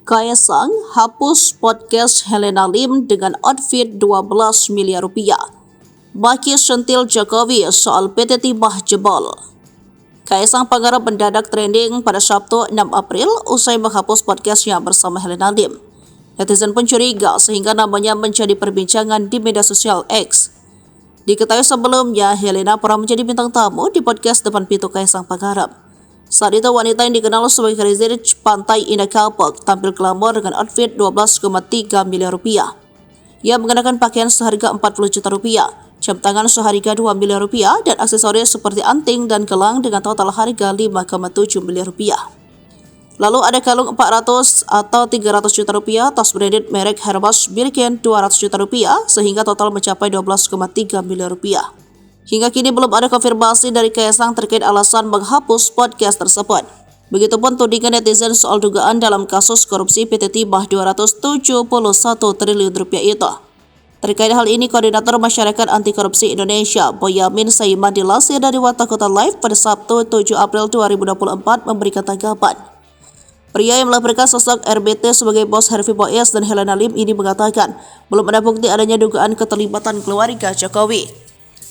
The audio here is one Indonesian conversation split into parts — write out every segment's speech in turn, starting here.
Kaisang hapus podcast Helena Lim dengan outfit 12 miliar rupiah. Maki sentil Jokowi soal PT Timah jebol. Kaisang Pangarep mendadak trending pada Sabtu 6 April usai menghapus podcastnya bersama Helena Lim. Netizen pun curiga sehingga namanya menjadi perbincangan di media sosial X. Diketahui sebelumnya, Helena pernah menjadi bintang tamu di podcast Depan Pintu Kaisang Pangarep. Saat itu wanita yang dikenal sebagai Crazy Rich Pantai Indah Kapok tampil glamor dengan outfit 12,3 miliar rupiah. Ia mengenakan pakaian seharga 40 juta rupiah, jam tangan seharga 2 miliar rupiah, dan aksesoris seperti anting dan gelang dengan total harga 5,7 miliar rupiah. Lalu ada kalung 400 atau 300 juta rupiah, tas branded merek Hermes Birkin 200 juta rupiah, sehingga total mencapai 12,3 miliar rupiah. Hingga kini belum ada konfirmasi dari Kaisang terkait alasan menghapus podcast tersebut. Begitupun tudingan netizen soal dugaan dalam kasus korupsi PT Timah 271 triliun rupiah itu. Terkait hal ini, Koordinator Masyarakat Anti Korupsi Indonesia, Boyamin Saiman, dilansir dari Warta Kota Live pada Sabtu 7 April 2024 memberikan tanggapan. Pria yang melaporkan sosok RBT sebagai bos Harvey Boes dan Helena Lim ini mengatakan belum ada bukti adanya dugaan keterlibatan keluarga Jokowi.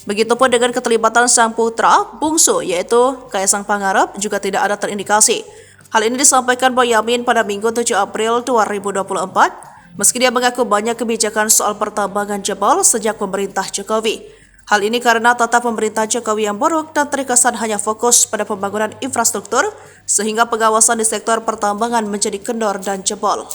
Begitupun dengan keterlibatan sang putra bungsu yaitu Kaisang Pangarep juga tidak ada terindikasi. Hal ini disampaikan Boyamin pada Minggu 7 April 2024 meski dia mengaku banyak kebijakan soal pertambangan jebol sejak pemerintah Jokowi. Hal ini karena tata pemerintah Jokowi yang buruk dan terkesan hanya fokus pada pembangunan infrastruktur sehingga pengawasan di sektor pertambangan menjadi kendor dan jebol.